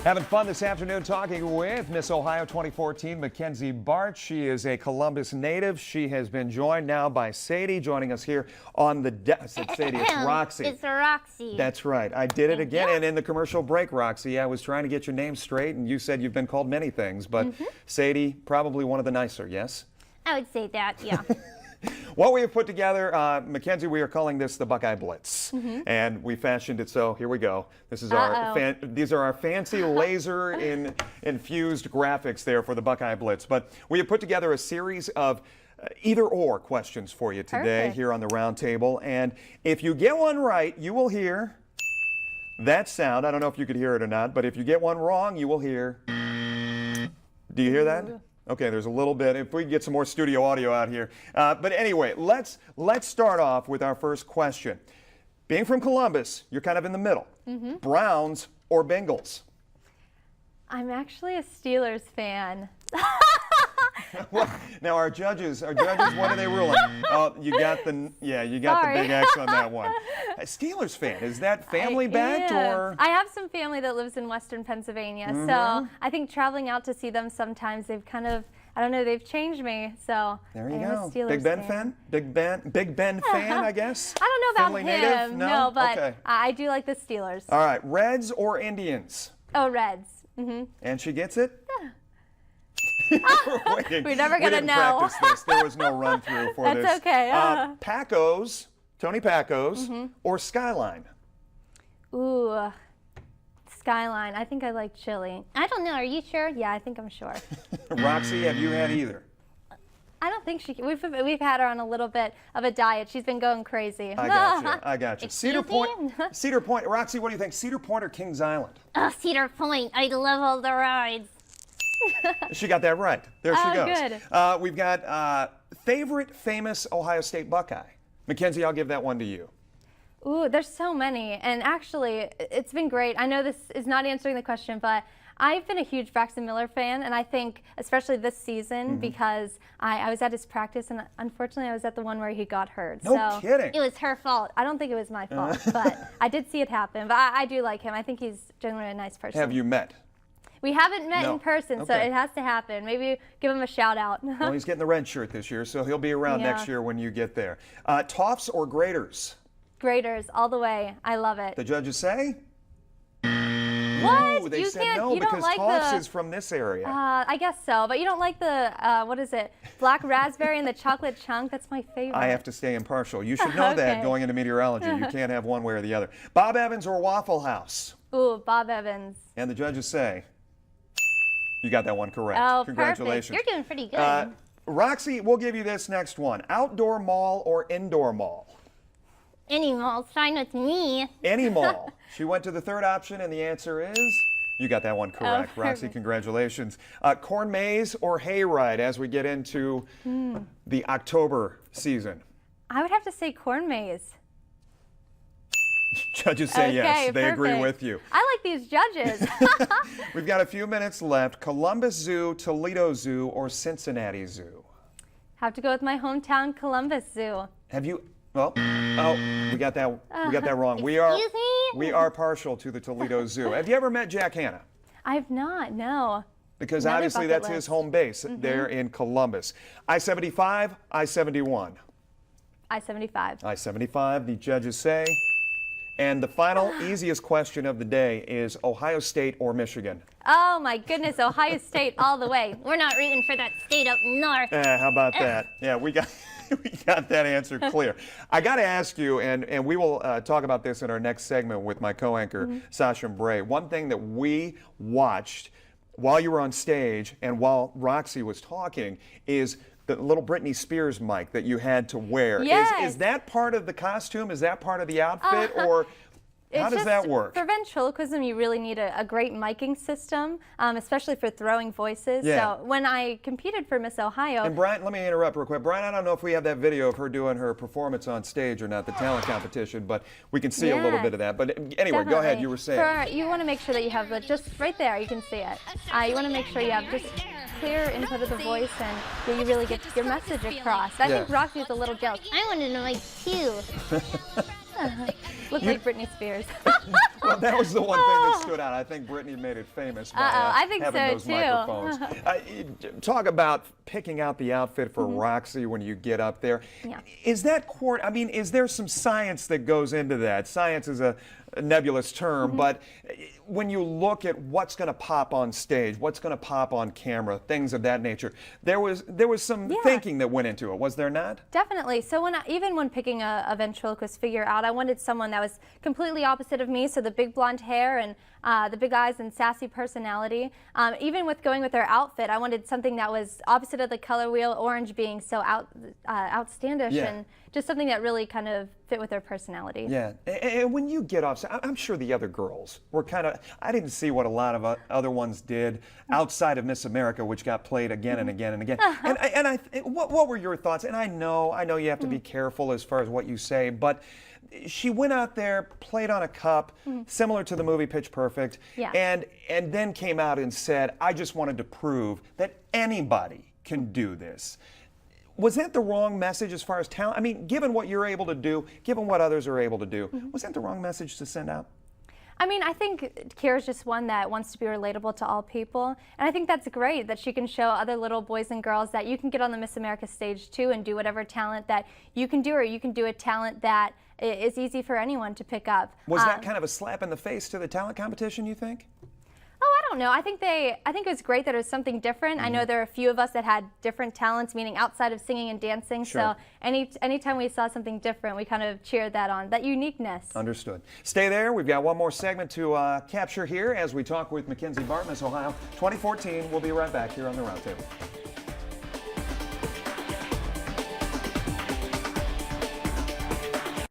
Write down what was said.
Having fun this afternoon talking with Miss Ohio 2014, Mackenzie Bart. She is a Columbus native. She has been joined now by Sadie, joining us here on the Sadie, it's Roxy. It's Roxy. That's right. I did it again. And in the commercial break, Roxy, I was trying to get your name straight, and you said you've been called many things. But Sadie, probably one of the nicer, yes? I would say that, yeah. What we have put together, Mackenzie, we are calling this the Buckeye Blitz, and we fashioned it so. Here we go. This is these are our fancy laser infused graphics there for the Buckeye Blitz. But we have put together a series of either/or questions for you today here on the Roundtable, and if you get one right, you will hear that sound. I don't know if you could hear it or not, but if you get one wrong, you will hear. Do you hear that? Okay, there's a little bit. If we can get some more studio audio out here. But anyway, let's start off with our first question. Being from Columbus, you're kind of in the middle. Browns or Bengals? I'm actually a Steelers fan. Well, now our judges, what are they ruling? Oh, you got the big X on that one. A Steelers fan, is that family backed or? I have some family that lives in Western Pennsylvania, so I think traveling out to see them sometimes, they've kind of, I don't know, they've changed me. So there you go. Big Ben fan? Big Ben fan, I guess. I don't know about family him, native? no, but okay. I do like the Steelers. All right, Reds or Indians? Oh, Reds. And she gets it? We're never going to know. Practice this. There was no run through for this. That's okay. Pacos, Tony Pacos, or Skyline? Ooh, Skyline. I think I like chili. I don't know. Are you sure? Yeah, I think I'm sure. Roxy, have you had either? I don't think she. We've had her on a little bit of a diet. She's been going crazy. I got you. Cedar Excuse Point. Cedar Point. Roxy, what do you think? Cedar Point or Kings Island? Oh, Cedar Point. I love all the rides. She got that right. There she goes. Good. We've got favorite famous Ohio State Buckeye. Mackenzie, I'll give that one to you. Ooh, there's so many. And actually, it's been great. I know this is not answering the question, but I've been a huge Braxton Miller fan, and I think especially this season because I was at his practice, and unfortunately I was at the one where he got hurt. No kidding. It was her fault. I don't think it was my fault, but I did see it happen. But I do like him. I think he's generally a nice person. Have you met? We haven't met in person, so it has to happen. Maybe give him a shout out. Well, he's getting the red shirt this year, so he'll be around next year when you get there. Toffs or Graders? Graders, all the way. I love it. The judges say? What? Ooh, they you said no because like Toffs is from this area. I guess so, but you don't like the, what is it, black raspberry and the chocolate chunk? That's my favorite. I have to stay impartial. You should know that going into meteorology. You can't have one way or the other. Bob Evans or Waffle House? Ooh, Bob Evans. And the judges say? You got that one correct. Oh, congratulations. You're doing pretty good. Roxy, we'll give you this next one. Outdoor mall or indoor mall? Any mall's fine with me. Any mall. She went to the third option, and the answer is? You got that one correct. Oh, Roxy, congratulations. Corn maze or hayride as we get into the October season? I would have to say corn maze. Judges say yes. They agree with you. I like these judges. We've got a few minutes left. Columbus Zoo, Toledo Zoo, or Cincinnati Zoo? Have to go with my hometown Columbus Zoo. Have you? Well, we got that. We got that wrong. We are partial to the Toledo Zoo. Have you ever met Jack Hanna? I have not. No. Because obviously that's his home base there in Columbus. I-75, I-71. I-75. I-75. The judges say. And the final, easiest question of the day is Ohio State or Michigan? Oh, my goodness. Ohio State all the way. We're not rooting for that state up north. How about that? Yeah, we got that answer clear. I got to ask you, and we will talk about this in our next segment with my co-anchor, Sasha Bray. One thing that we watched while you were on stage and while Roxy was talking is the little Britney Spears mic that you had to wear. Yes. Is that part of the costume? Is that part of the outfit? Or how does that work? For ventriloquism, you really need a great miking system, especially for throwing voices. Yeah. So when I competed for Miss Ohio. And Brian, let me interrupt real quick. Brian, I don't know if we have that video of her doing her performance on stage or not, the talent competition, but we can see a little bit of that. But anyway, go ahead. You were saying. You want to make sure that you have just right there, you can see it. You want to make sure you have just clear input of the voice and you really get your message across. I think Roxy is a little jealous. I wanted to like too. Look like Britney Spears. Well, that was the one thing that stood out. I think Brittany made it famous by I think having so, those too. microphones. Talk about picking out the outfit for Roxy when you get up there. Yeah. Is that I mean, is there some science that goes into that? Science is a nebulous term, but when you look at what's going to pop on stage, what's going to pop on camera, things of that nature, there was some thinking that went into it, was there not? Definitely. So even when picking a ventriloquist figure out, I wanted someone that was completely opposite of me. So the big blonde hair and the big eyes and sassy personality. Even with going with their outfit, I wanted something that was opposite of the color wheel, orange being so outstandish and just something that really kind of fit with their personality. Yeah, and when you get off, I'm sure the other girls were kind of, I didn't see what a lot of other ones did outside of Miss America, which got played again and again and again. What were your thoughts? And I know you have to be careful as far as what you say, but she went out there, played on a cup, similar to the movie Pitch Perfect, and then came out and said, I just wanted to prove that anybody can do this. Was that the wrong message as far as talent? I mean, given what you're able to do, given what others are able to do, was that the wrong message to send out? I mean, I think Kira's just one that wants to be relatable to all people. And I think that's great that she can show other little boys and girls that you can get on the Miss America stage too and do whatever talent that you can do, or you can do a talent that is easy for anyone to pick up. Was that kind of a slap in the face to the talent competition, you think? Oh, I don't know. I think it was great that it was something different. I know there are a few of us that had different talents, meaning outside of singing and dancing. Sure. So anytime we saw something different, we kind of cheered that on, that uniqueness. Understood. Stay there. We've got one more segment to capture here as we talk with Mackenzie Bart, Miss Ohio 2014. We'll be right back here on the Roundtable.